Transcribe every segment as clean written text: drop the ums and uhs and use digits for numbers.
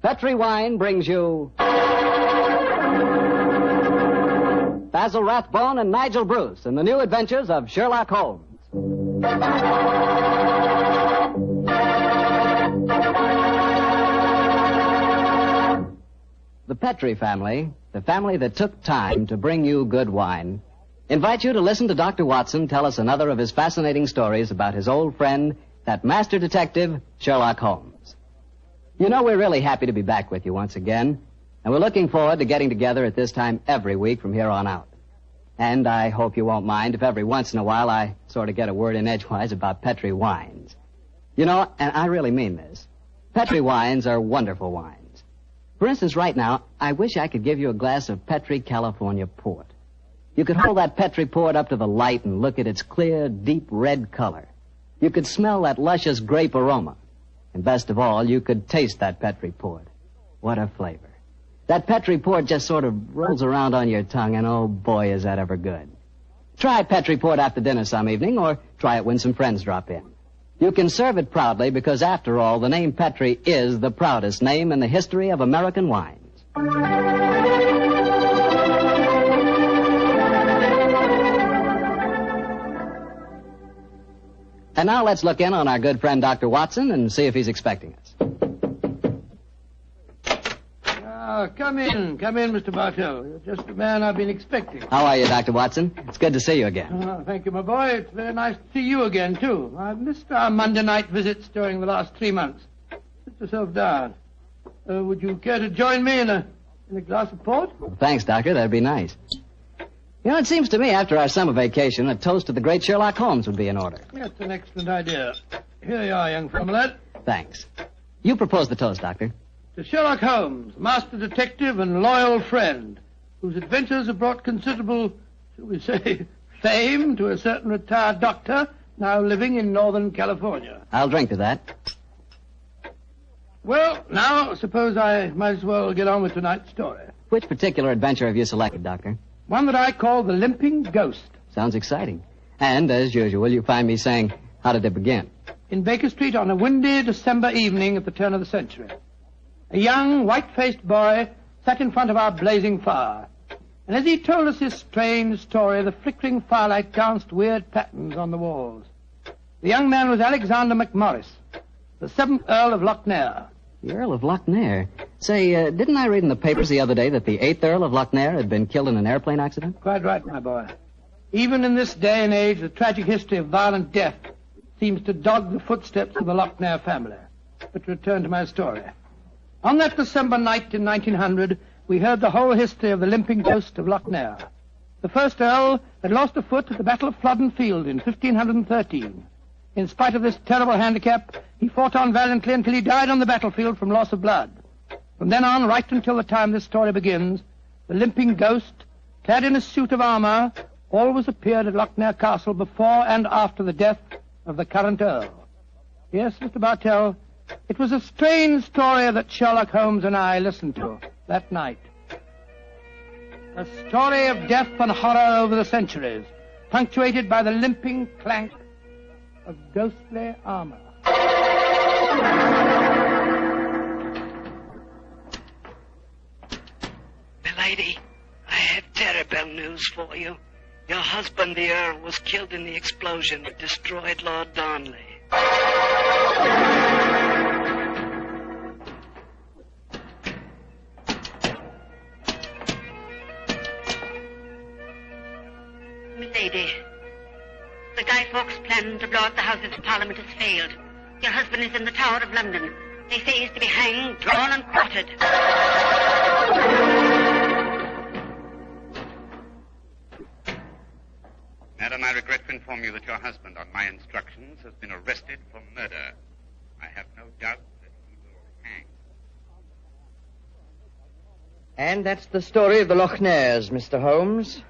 Petri Wine brings you Basil Rathbone and Nigel Bruce in the new adventures of Sherlock Holmes. The Petri family, the family that took time to bring you good wine, invite you to listen to Dr. Watson tell us another of his fascinating stories about his old friend, that master detective, Sherlock Holmes. You know, we're really happy to be back with you once again, and we're looking forward to getting together at this time every week from here on out. And I hope you won't mind if every once in a while I sort of get a word in edgewise about Petri wines. You know, and I really mean this, Petri wines are wonderful wines. For instance, right now, I wish I could give you a glass of Petri California port. You could hold that Petri port up to the light and look at its clear, deep red color. You could smell that luscious grape aroma. And best of all, you could taste that Petri port. What a flavor. That Petri port just sort of rolls around on your tongue, and oh boy, is that ever good. Try Petri port after dinner some evening, or try it when some friends drop in. You can serve it proudly because, after all, the name Petri is the proudest name in the history of American wines. And now let's look in on our good friend Dr. Watson and see if he's expecting us. Come in, Mr. Bartell. You're just the man I've been expecting. How are you, Dr. Watson? It's good to see you again. Thank you, my boy. It's very nice to see you again, too. I've missed our Monday night visits during the last 3 months. Sit yourself down. Would you care to join me in a glass of port? Well, thanks, Doctor. That'd be nice. You know, it seems to me after our summer vacation, a toast to the great Sherlock Holmes would be in order. That's an excellent idea. Here you are, young Fomalette. Thanks. You propose the toast, Doctor. To Sherlock Holmes, master detective and loyal friend, whose adventures have brought considerable, shall we say, fame to a certain retired doctor now living in Northern California. I'll drink to that. Well, now, suppose I might as well get on with tonight's story. Which particular adventure have you selected, Doctor? One that I call the Limping Ghost. Sounds exciting. And, as usual, you find me saying, how did it begin? In Baker Street on a windy December evening at the turn of the century. A young, white-faced boy sat in front of our blazing fire. And as he told us his strange story, the flickering firelight danced weird patterns on the walls. The young man was Alexander McMorris, the 7th Earl of Lochnair. The Earl of Lochnair? Say, didn't I read in the papers the other day that the 8th Earl of Lochnair had been killed in an airplane accident? Quite right, my boy. Even in this day and age, the tragic history of violent death seems to dog the footsteps of the Lochnair family. But to return to my story. On that December night in 1900, we heard the whole history of the Limping Ghost of Lochnair. The first Earl had lost a foot at the Battle of Flodden Field in 1513. In spite of this terrible handicap, he fought on valiantly until he died on the battlefield from loss of blood. From then on, right until the time this story begins, the Limping Ghost, clad in a suit of armor, always appeared at Lochnair Castle before and after the death of the current Earl. Yes, Mr. Bartell, it was a strange story that Sherlock Holmes and I listened to that night. A story of death and horror over the centuries, punctuated by the limping clank of ghostly armor. Milady, I have terrible news for you. Your husband, the Earl, was killed in the explosion that destroyed Lord Darnley. Milady, the Guy Fawkes plan to blow up the Houses of Parliament has failed. Your husband is in the Tower of London. They say he's to be hanged, drawn, and quartered. Madam, I regret to inform you that your husband, on my instructions, has been arrested for murder. I have no doubt that he will hang. And that's the story of the Lochnairs, Mr. Holmes.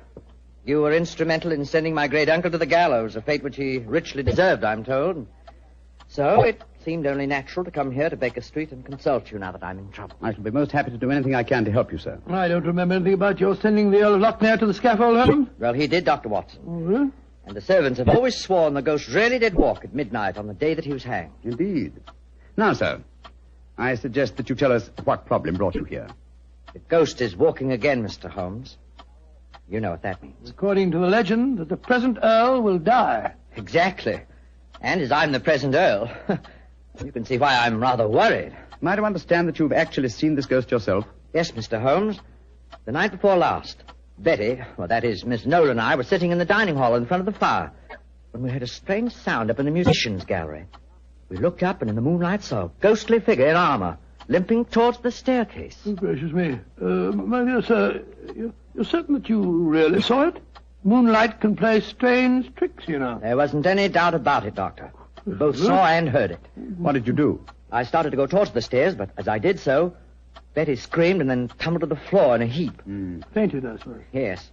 You were instrumental in sending my great uncle to the gallows, a fate which he richly deserved, I'm told. So it seemed only natural to come here to Baker Street and consult you now that I'm in trouble. I shall be most happy to do anything I can to help you, sir. I don't remember anything about your sending the Earl of Lochnair to the scaffold, Holmes. Well, he did, Dr. Watson. Mm-hmm. And the servants have always sworn the ghost really did walk at midnight on the day that he was hanged. Indeed. Now, sir, I suggest that you tell us what problem brought you here. The ghost is walking again, Mr. Holmes. You know what that means. According to the legend, that the present Earl will die. Exactly. And as I'm the present Earl, you can see why I'm rather worried. Am I to understand that you've actually seen this ghost yourself? Yes, Mr. Holmes. The night before last, Betty, well, that is, Miss Nolan and I were sitting in the dining hall in front of the fire when we heard a strange sound up in the musicians' gallery. We looked up and in the moonlight saw a ghostly figure in armor limping towards the staircase. Oh, gracious me. My dear sir, you're certain that you really saw it? Moonlight can play strange tricks, you know. There wasn't any doubt about it, Doctor. We both saw and heard it. What did you do? I started to go towards the stairs, but as I did so, Betty screamed and then tumbled to the floor in a heap. Fainted, I suppose. Yes.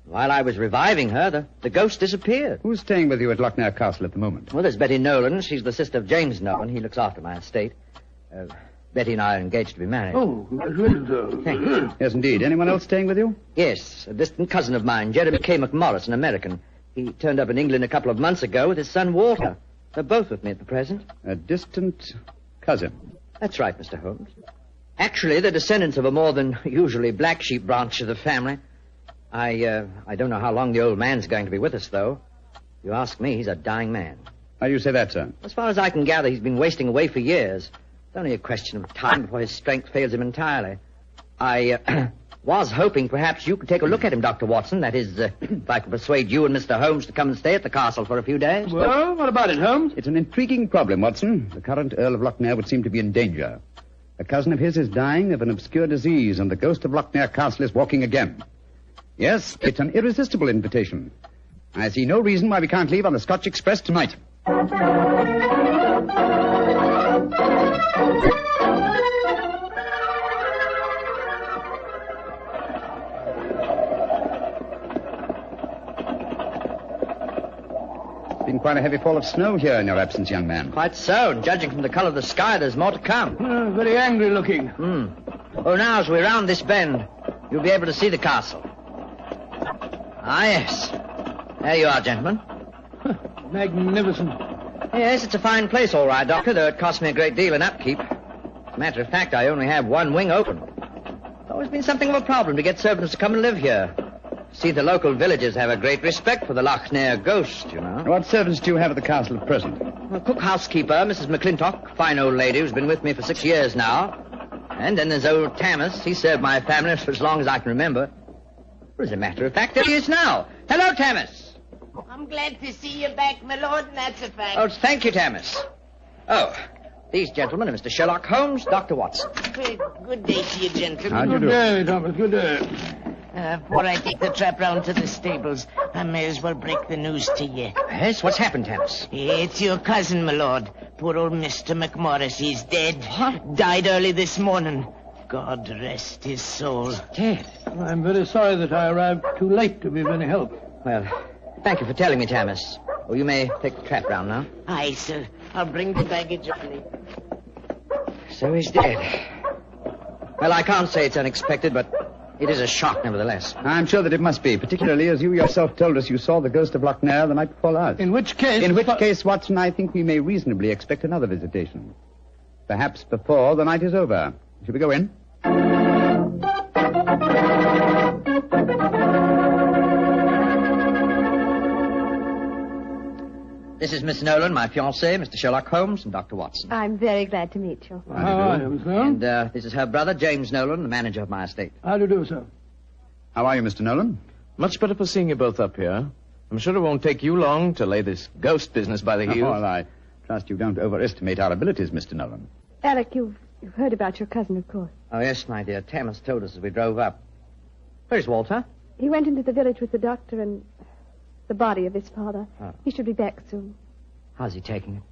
While I was reviving her, the ghost disappeared. Who's staying with you at Lochnair Castle at the moment? Well, there's Betty Nolan. She's the sister of James Nolan. He looks after my estate. Betty and I are engaged to be married. Oh, congratulations, sir. Thank you. Yes, indeed. Anyone else staying with you? Yes, a distant cousin of mine, Jeremy K. McMorris, an American. He turned up in England a couple of months ago with his son Walter. They're both with me at the present. A distant cousin. That's right, Mr. Holmes. Actually, they're descendants of a more than usually black sheep branch of the family. I don't know how long the old man's going to be with us, though. If you ask me, he's a dying man. Why do you say that, sir? As far as I can gather, he's been wasting away for years. It's only a question of time before his strength fails him entirely. I was hoping perhaps you could take a look at him, Dr. Watson. That is, if I could persuade you and Mr. Holmes to come and stay at the castle for a few days. Well, what about it, Holmes? It's an intriguing problem, Watson. The current Earl of Lochnair would seem to be in danger. A cousin of his is dying of an obscure disease, and the ghost of Lochnair Castle is walking again. Yes, it's an irresistible invitation. I see no reason why we can't leave on the Scotch Express tonight. It's been quite a heavy fall of snow here in your absence, young man. Quite so, and judging from the color of the sky, there's more to come. Very angry looking. Oh, now, as we round this bend, you'll be able to see the castle. Ah, yes. There you are, gentlemen. Magnificent. Yes, it's a fine place, all right, Doctor, though it cost me a great deal in upkeep. As a matter of fact, I only have one wing open. It's always been something of a problem to get servants to come and live here. See, the local villagers have a great respect for the Lochnair ghost, you know. What servants do you have at the castle at present? Well, cook housekeeper, Mrs. McClintock, fine old lady who's been with me for 6 years now. And then there's old Tammas. He served my family for as long as I can remember. Well, as a matter of fact, there he is now. Hello, Tammas. I'm glad to see you back, my lord, and that's a fact. Oh, thank you, Tammas. Oh, these gentlemen are Mr. Sherlock Holmes, Dr. Watson. Good day to you, gentlemen. How'd you Good do? day, Thomas. Good day. Before I take the trap round to the stables, I may as well break the news to you. Yes, what's happened, Tammas? It's your cousin, my lord. Poor old Mr. McMorris. He's dead. What? Died early this morning. God rest his soul. Dead. I'm very sorry that I arrived too late to be of any help. Well, thank you for telling me, Tammas. Oh, you may take the trap round now. Aye, sir. I'll bring the baggage only. So he's dead. Well, I can't say it's unexpected, but it is a shock nevertheless. I'm sure that it must be, particularly as you yourself told us you saw the ghost of Lochnair the night before last. In which case... In which case, Watson, I think we may reasonably expect another visitation. Perhaps before the night is over. Shall we go in? This is Miss Nolan, my fiancé, Mr. Sherlock Holmes, and Dr. Watson. I'm very glad to meet you. How are you, Miss And Nolan? this is her brother, James Nolan, the manager of my estate. How do you do, sir? How are you, Mr. Nolan? Much better for seeing you both up here. I'm sure it won't take you long to lay this ghost business by the heels. Oh, well, I trust you don't overestimate our abilities, Mr. Nolan. Alec, you've heard about your cousin, of course. Oh, yes, my dear. Tammas told us as we drove up. Where's Walter? He went into the village with the doctor and the body of his father. Oh. He should be back soon. How's he taking it?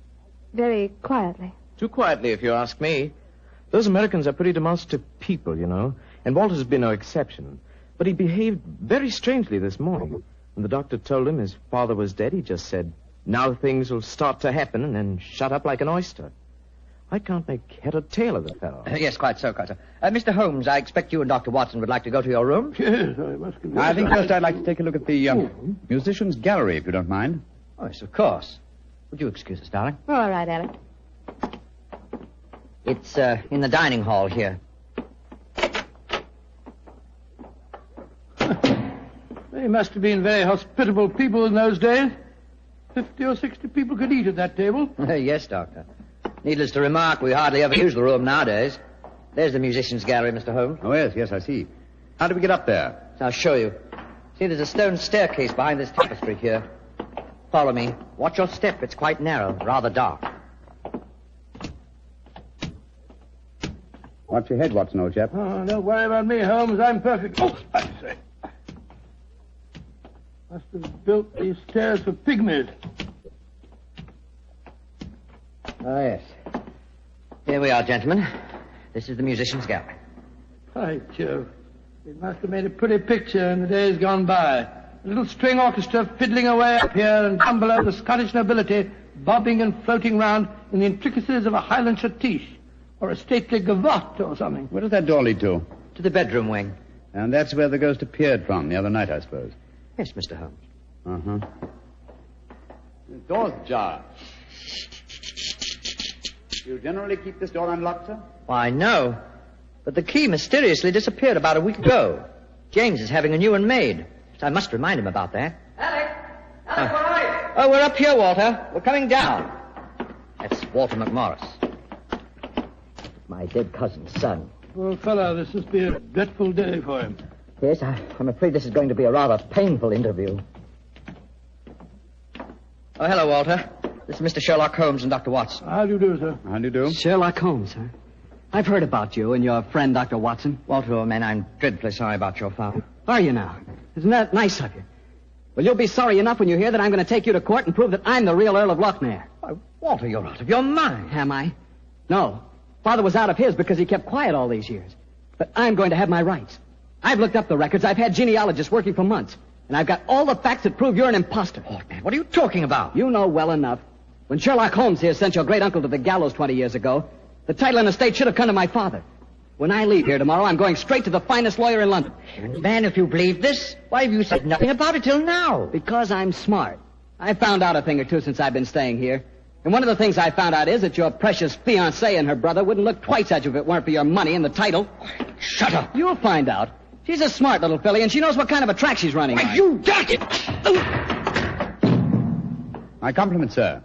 Very quietly. Too quietly, if you ask me. Those Americans are pretty demonstrative people, you know, and Walter's been no exception. But he behaved very strangely this morning. When the doctor told him his father was dead, he just said, now things will start to happen, and then shut up like an oyster. I can't make head or tail of the fellow. Yes, quite so, quite so. Mr. Holmes, I expect you and Dr. Watson would like to go to your room. Yes, I must confess. I think first I'd like to take a look at the musicians' gallery, if you don't mind. Oh, yes, of course. Would you excuse us, darling? All right, Alec. It's in the dining hall here. They must have been very hospitable people in those days. 50 or 60 people could eat at that table. Yes, Doctor. Needless to remark, we hardly ever use the room nowadays. There's the musicians' gallery, Mr. Holmes. Oh, yes, I see. How do we get up there? I'll show you. See, there's a stone staircase behind this tapestry here. Follow me. Watch your step. It's quite narrow, rather dark. Watch your head, Watson, old chap. Oh, don't worry about me, Holmes. I'm perfect. Oh, I say. Must have built these stairs for pygmies. Oh, yes. Here we are, gentlemen. This is the musicians' gallery. By Jove. It must have made a pretty picture in the days gone by. A little string orchestra fiddling away up here and down below the Scottish nobility bobbing and floating round in the intricacies of a Highland schottische or a stately gavotte or something. Where does that door lead to? To the bedroom wing. And that's where the ghost appeared from the other night, I suppose. Yes, Mr. Holmes. Uh-huh. The door's ajar. You generally keep this door unlocked, sir? Why, no. But the key mysteriously disappeared about a week ago. James is having a new one made. I must remind him about that. Alex, where are you? Oh, we're up here, Walter. We're coming down. That's Walter McMorris. My dead cousin's son. Poor fellow, this must be a dreadful day for him. Yes, I'm afraid this is going to be a rather painful interview. Oh, hello, Walter. This is Mr. Sherlock Holmes and Dr. Watson. How do you do, sir? How do you do? Sherlock Holmes, huh? I've heard about you and your friend, Dr. Watson. Walter, old man, I'm dreadfully sorry about your father. Are you now? Isn't that nice of you? Well, you'll be sorry enough when you hear that I'm going to take you to court and prove that I'm the real Earl of Lochnair. Why, Walter, you're out of your mind. Am I? No. Father was out of his because he kept quiet all these years. But I'm going to have my rights. I've looked up the records. I've had genealogists working for months. And I've got all the facts that prove you're an imposter. Oh, man, what are you talking about? You know well enough. When Sherlock Holmes here sent your great-uncle to the gallows 20 years ago, the title and estate should have come to my father. When I leave here tomorrow, I'm going straight to the finest lawyer in London. Man, if you believe this, why have you said nothing about it till now? Because I'm smart. I found out a thing or two since I've been staying here. And one of the things I found out is that your precious fiancée and her brother wouldn't look twice at you if it weren't for your money and the title. Shut up. You'll find out. She's a smart little filly, and she knows what kind of a track she's running on. You got it! My compliments, sir.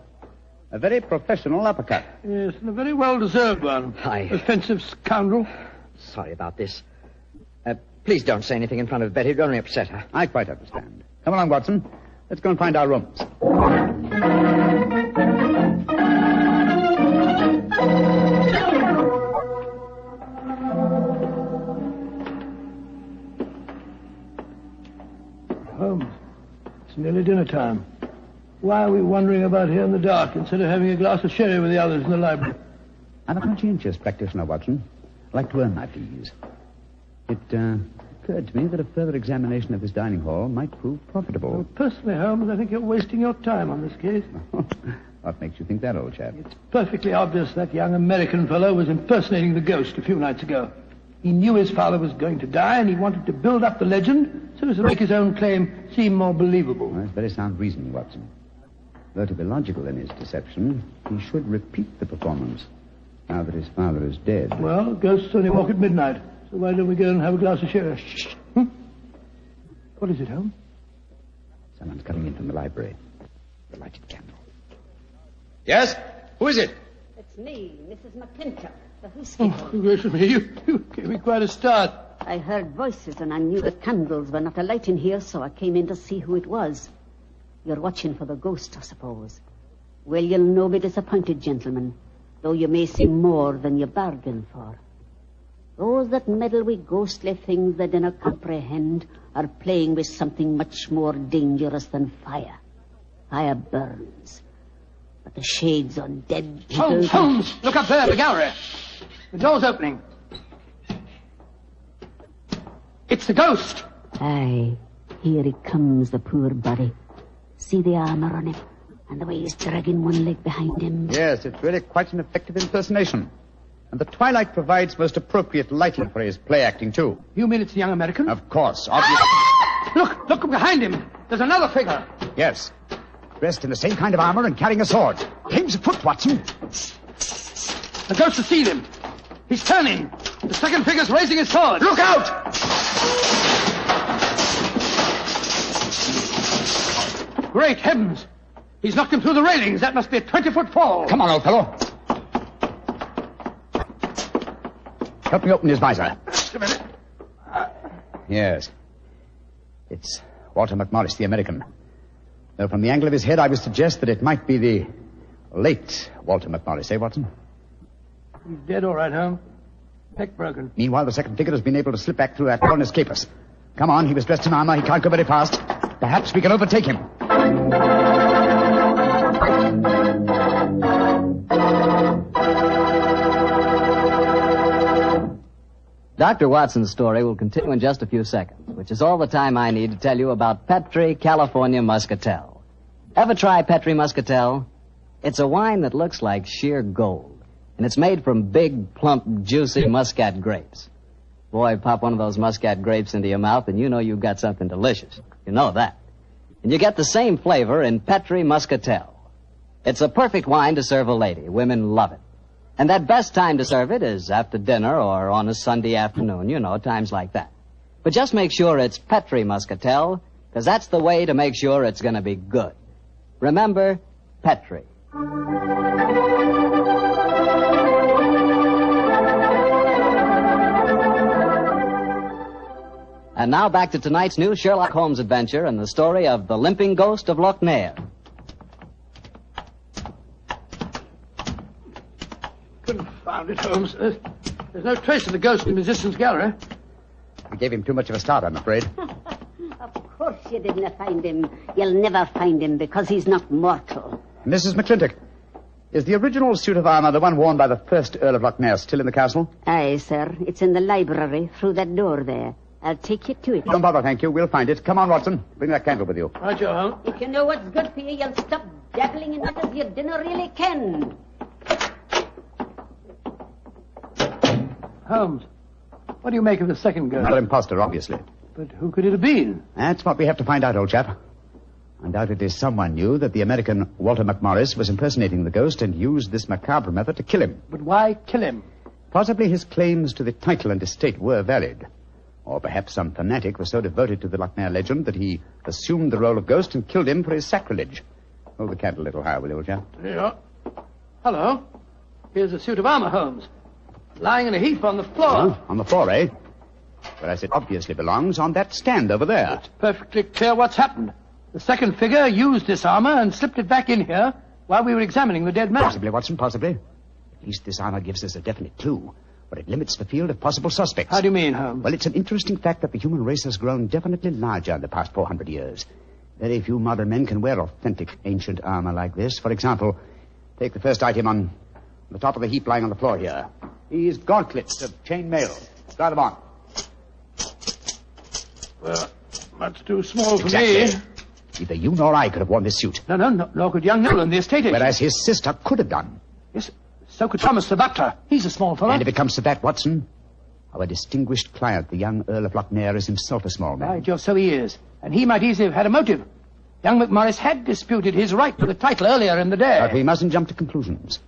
A very professional uppercut. Yes, and a very well-deserved one. Offensive scoundrel. Sorry about this. Please don't say anything in front of Betty. It'll only upset her. I quite understand. Come along, Watson. Let's go and find our rooms. Holmes, it's nearly dinner time. Why are we wandering about here in the dark instead of having a glass of sherry with the others in the library? I'm a conscientious practitioner, Watson. I like to earn my fees. It occurred to me that a further examination of this dining hall might prove profitable. Well, personally, Holmes, I think you're wasting your time on this case. What makes you think that, old chap? It's perfectly obvious that young American fellow was impersonating the ghost a few nights ago. He knew his father was going to die, and he wanted to build up the legend so as to make his own claim seem more believable. Well, that's very sound reasoning, Watson. Though to be logical in his deception, he should repeat the performance now that his father is dead. Well, ghosts only walk at midnight, so why don't we go and have a glass of sherry? Shh. What is it, Holmes? Someone's coming in from the library. The lighted candle. Yes? Who is it? It's me, Mrs. McClintock, the whiskey. Oh, gracious me, you gave me quite a start. I heard voices and I knew the candles were not alight in here, so I came in to see who it was. You're watching for the ghost, I suppose. Well, you'll no be disappointed, gentlemen, though you may see more than you bargained for. Those that meddle with ghostly things they dinna comprehend are playing with something much more dangerous than fire. Fire burns. But the shades on dead people... Holmes! Look up there, the gallery. The door's opening. It's the ghost. Aye, here he comes, the poor body. See the armor on him, and the way he's dragging one leg behind him. Yes, it's really quite an effective impersonation. And the twilight provides most appropriate lighting for his play acting, too. You mean it's the young American? Of course, obviously. Look behind him. There's another figure. Yes. Dressed in the same kind of armor and carrying a sword. Game's afoot, Watson. The ghost has seen him. He's turning. The second figure's raising his sword. Look out! Great heavens. He's knocked him through the railings. That must be a 20-foot fall. Come on, old fellow. Help me open his visor. Just a minute. Yes. It's Walter McMorris, the American. Though from the angle of his head, I would suggest that it might be the late Walter McMorris, eh, Watson? He's dead, all right, Holmes. Neck broken. Meanwhile, the second figure has been able to slip back through that door and escape us. Come on, he was dressed in armor. He can't go very fast. Perhaps we can overtake him. Dr. Watson's story will continue in just a few seconds, which is all the time I need to tell you about Petri California Muscatel. Ever try Petri Muscatel? It's a wine that looks like sheer gold, and it's made from big, plump, juicy Muscat grapes. Boy, pop one of those Muscat grapes into your mouth, and you know you've got something delicious. You know that. And you get the same flavor in Petri Muscatel. It's a perfect wine to serve a lady. Women love it. And that best time to serve it is after dinner or on a Sunday afternoon, you know, times like that. But just make sure it's Petri Muscatel, because that's the way to make sure it's going to be good. Remember, Petri. And now back to tonight's new Sherlock Holmes adventure and the story of the Limping Ghost of Loch Ness. Confound it, Holmes. There's no trace of the ghost in the musician's gallery. We gave him too much of a start, I'm afraid. Of course you didn't find him. You'll never find him because he's not mortal. Mrs. McClintock, is the original suit of armor, the one worn by the first Earl of Loch Ness, still in the castle? Aye, sir. It's in the library through that door there. I'll take you to it. Don't bother, thank you. We'll find it. Come on, Watson. Bring that candle with you. Right, Joe, Holmes. If you know what's good for you, you'll stop dabbling in matters you dinner really can. Holmes, what do you make of the second ghost? Another imposter, obviously. But who could it have been? That's what we have to find out, old chap. Undoubtedly someone knew that the American Walter McMorris was impersonating the ghost and used this macabre method to kill him. But why kill him? Possibly his claims to the title and estate were valid. Or perhaps some fanatic was so devoted to the Loch Ness legend that he assumed the role of ghost and killed him for his sacrilege. Hold the candle a little higher, will you, old chap? Yeah. Hello. Here's a suit of armor, Holmes. Lying in a heap on the floor. Oh, on the floor, eh? Whereas it obviously belongs on that stand over there. It's perfectly clear what's happened. The second figure used this armor and slipped it back in here while we were examining the dead man. Possibly, Watson, possibly. At least this armor gives us a definite clue. But it limits the field of possible suspects. How do you mean, Holmes? Well, it's an interesting fact that the human race has grown definitely larger in the past 400 years. Very few modern men can wear authentic ancient armor like this. For example, take the first item on the top of the heap lying on the floor here. These gauntlets of chain mail. Try them on. Well, much too small for Exactly. me. Neither you nor I could have worn this suit. No, nor could young Nolan, the estate agent. Whereas his sister could have done. Yes, so could Thomas the butler. He's a small fellow. And if it comes to that, Watson, our distinguished client, the young Earl of Loch Ness, is himself a small man. By Jove, so he is. And he might easily have had a motive. Young McMorris had disputed his right to the title earlier in the day. But we mustn't jump to conclusions.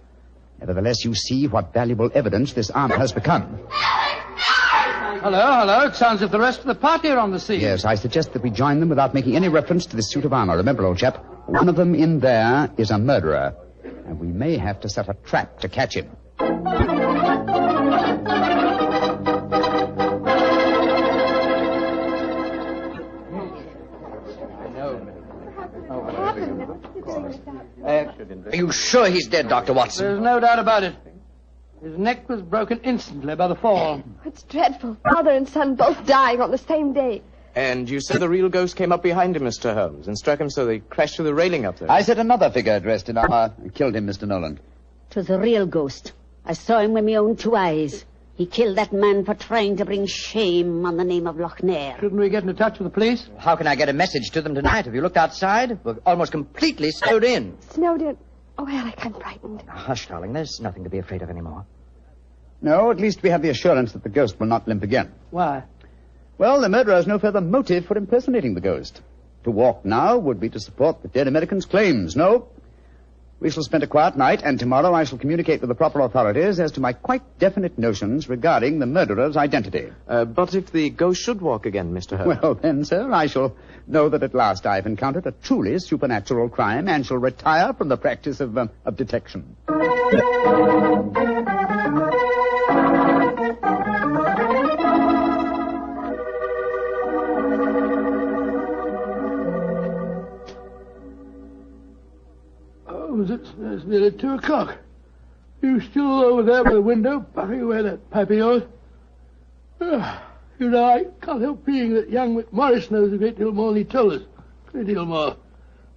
Nevertheless, you see what valuable evidence this armor has become. Hello. It sounds as if the rest of the party are on the scene. Yes, I suggest that we join them without making any reference to this suit of armor. Remember, old chap, one of them in there is a murderer. And we may have to set a trap to catch him. Are you sure he's dead, Dr. Watson? There's no doubt about it. His neck was broken instantly by the fall. It's dreadful. Father and son both dying on the same day. And you said the real ghost came up behind him, Mr. Holmes, and struck him so they crashed through the railing up there. I said another figure dressed in armor killed him, Mr. Nolan. 'Twas a real ghost. I saw him with my own two eyes. He killed that man for trying to bring shame on the name of Loch Ness. Shouldn't we get into touch with the police? How can I get a message to them tonight? Have you looked outside? We're almost completely snowed in. Snowed in. Oh, Alec, I'm frightened. Hush, darling. There's nothing to be afraid of anymore. No, at least we have the assurance that the ghost will not limp again. Why? Well, the murderer has no further motive for impersonating the ghost. To walk now would be to support the dead American's claims. No, We shall spend a quiet night, and tomorrow I shall communicate with the proper authorities as to my quite definite notions regarding the murderer's identity. But if the ghost should walk again, Mr. Holmes? Well, then, sir, I shall know that at last I've encountered a truly supernatural crime and shall retire from the practice of detection. It's nearly 2 o'clock. You still over there by the window, puffing away that pipe of yours? You know, I can't help feeling that young McMorris knows a great deal more than he told us. A great deal more.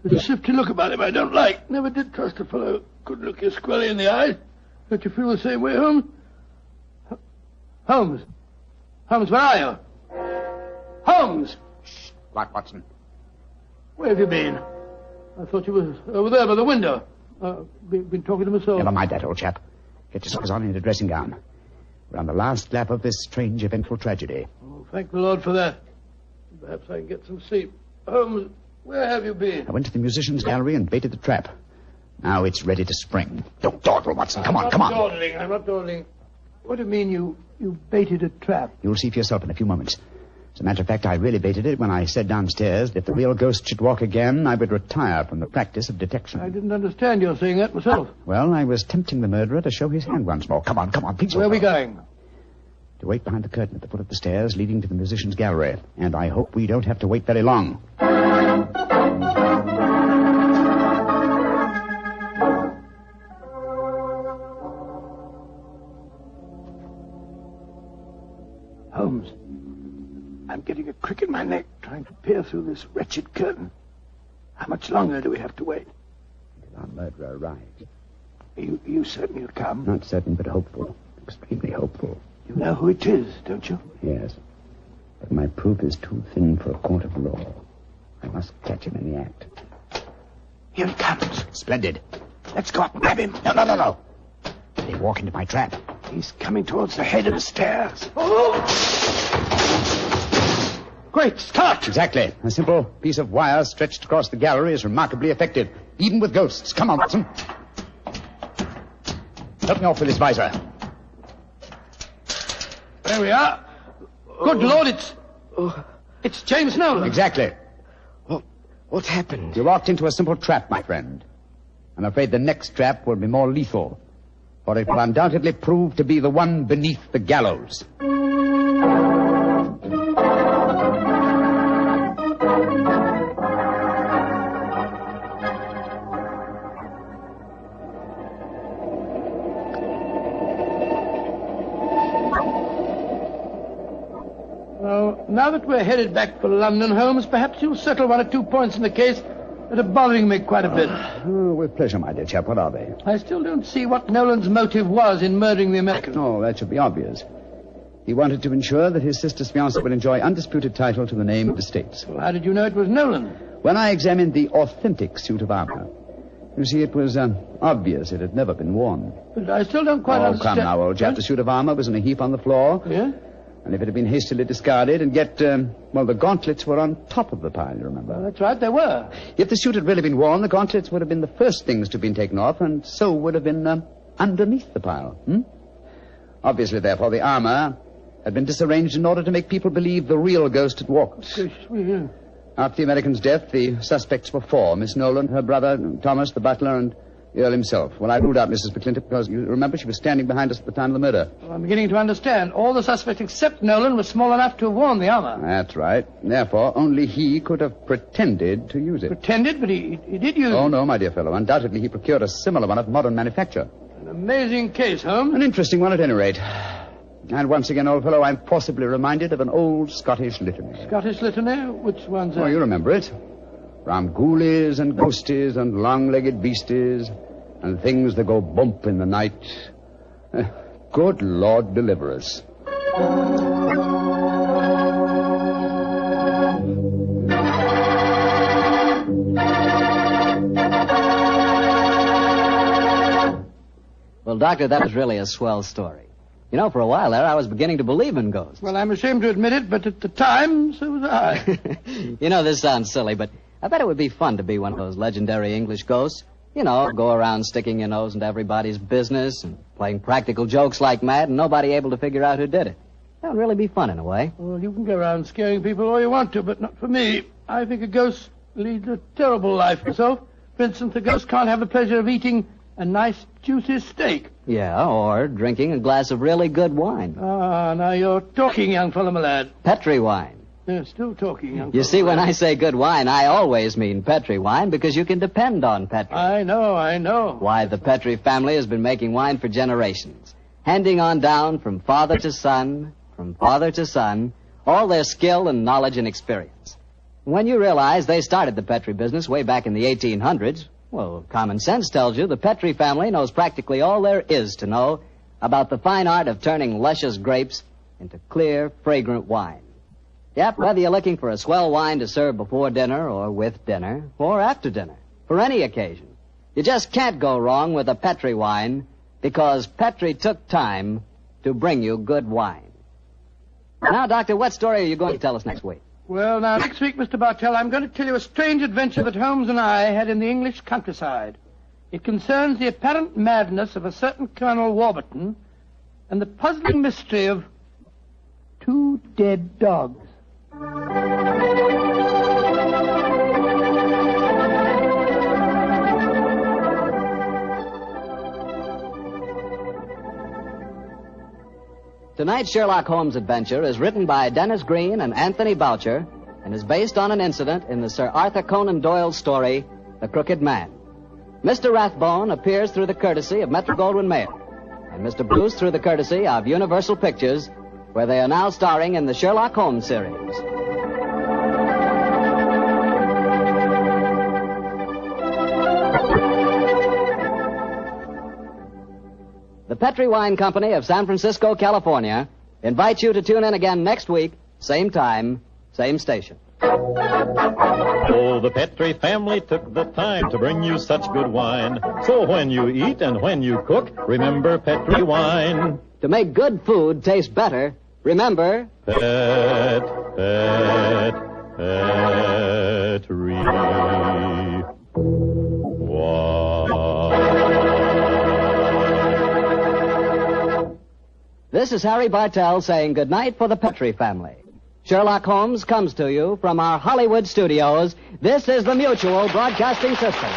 There's a shifty look about him I don't like. Never did trust a fellow who could look you squarely in the eyes. Don't you feel the same way, Holmes? Holmes? Holmes, where are you? Holmes! Shh. Quiet, Watson. Where have you been? I thought you were over there by the window. Been talking to myself. Never mind that, old chap. Get yourself on in a dressing gown. We're on the last lap of this strange, eventful tragedy. Oh, thank the Lord for that. Perhaps I can get some sleep. Holmes, where have you been? I went to the musicians' gallery and baited the trap. Now it's ready to spring. Don't dawdle, Watson. Come on. I'm not dawdling. What do you mean you baited a trap? You'll see for yourself in a few moments. As a matter of fact, I really baited it when I said downstairs that if the real ghost should walk again, I would retire from the practice of detection. I didn't understand your saying that myself. Well, I was tempting the murderer to show his hand once more. Come on, please. Where are we going? To wait behind the curtain at the foot of the stairs leading to the musicians' gallery. And I hope we don't have to wait very long. Holmes, I'm getting a crick in my neck trying to peer through this wretched curtain. How much longer do we have to wait? Until our murderer arrives. You certain he'll come? Not certain, but hopeful. Extremely hopeful. You know who it is, don't you? Yes. But my proof is too thin for a court of law. I must catch him in the act. Here he comes. Splendid. Let's go up and grab him. No. They walk into my trap. He's coming towards the head of the stairs. Oh! Great Scott! Exactly. A simple piece of wire stretched across the gallery is remarkably effective, even with ghosts. Come on, Watson. Help me off with this visor. There we are. Good Lord, it's James Nolan. Exactly. What happened? You walked into a simple trap, my friend. I'm afraid the next trap will be more lethal, for it will undoubtedly prove to be the one beneath the gallows. Now that we're headed back for London, Holmes, perhaps you'll settle 1 or 2 points in the case that are bothering me quite a bit. Oh, with pleasure, my dear chap. What are they? I still don't see what Nolan's motive was in murdering the American. Oh, that should be obvious. He wanted to ensure that his sister's fiancé would enjoy undisputed title to the name of the States. Well, how did you know it was Nolan? When I examined the authentic suit of armor, you see, it was obvious it had never been worn. But I still don't quite understand. Oh, come now, old chap. The suit of armor was in a heap on the floor. Yeah? And if it had been hastily discarded, and yet, the gauntlets were on top of the pile, you remember? Well, that's right, they were. If the suit had really been worn, the gauntlets would have been the first things to have been taken off, and so would have been underneath the pile. Obviously, therefore, the armor had been disarranged in order to make people believe the real ghost had walked. Yeah. After the American's death, the suspects were 4. Miss Nolan, her brother, Thomas, the butler, and the Earl himself. Well, I ruled out Mrs. McClintock because, you remember, she was standing behind us at the time of the murder. Well, I'm beginning to understand. All the suspects except Nolan were small enough to have worn the armor. That's right. Therefore, only he could have pretended to use it. Pretended? But he did use it. Oh, no, my dear fellow. Undoubtedly, he procured a similar one of modern manufacture. An amazing case, Holmes. An interesting one, at any rate. And once again, old fellow, I'm possibly reminded of an old Scottish litany. Scottish litany? Which one's that? Oh, you remember it. From ghoulies and ghosties and long-legged beasties and things that go bump in the night. Good Lord deliver us. Well, Doctor, that was really a swell story. You know, for a while there, I was beginning to believe in ghosts. Well, I'm ashamed to admit it, but at the time, so was I. You know, this sounds silly, but I bet it would be fun to be one of those legendary English ghosts. You know, go around sticking your nose into everybody's business and playing practical jokes like mad and nobody able to figure out who did it. That would really be fun in a way. Well, you can go around scaring people all you want to, but not for me. I think a ghost leads a terrible life herself. For instance, a ghost can't have the pleasure of eating a nice, juicy steak. Yeah, or drinking a glass of really good wine. Ah, now you're talking, young fellow, my lad. Petri wine. You're still talking, young fellow. You see, when I say good wine, I always mean Petri wine because you can depend on Petri. I know. Why, the Petri family has been making wine for generations, handing on down from father to son, all their skill and knowledge and experience. When you realize they started the Petri business way back in the 1800s, well, common sense tells you the Petri family knows practically all there is to know about the fine art of turning luscious grapes into clear, fragrant wine. Yep, whether you're looking for a swell wine to serve before dinner or with dinner or after dinner, for any occasion, you just can't go wrong with a Petri wine because Petri took time to bring you good wine. Now, Doctor, what story are you going to tell us next week? Well, now, next week, Mr. Bartell, I'm going to tell you a strange adventure that Holmes and I had in the English countryside. It concerns the apparent madness of a certain Colonel Warburton and the puzzling mystery of 2 dead dogs. Tonight's Sherlock Holmes adventure is written by Dennis Green and Anthony Boucher and is based on an incident in the Sir Arthur Conan Doyle story, The Crooked Man. Mr. Rathbone appears through the courtesy of Metro-Goldwyn-Mayer, and Mr. Bruce through the courtesy of Universal Pictures, where they are now starring in the Sherlock Holmes series. The Petri Wine Company of San Francisco, California, invites you to tune in again next week, same time, same station. Oh, the Petri family took the time to bring you such good wine. So when you eat and when you cook, remember Petri wine. To make good food taste better, remember... Petri. This is Harry Bartell saying goodnight for the Petri family. Sherlock Holmes comes to you from our Hollywood studios. This is the Mutual Broadcasting System.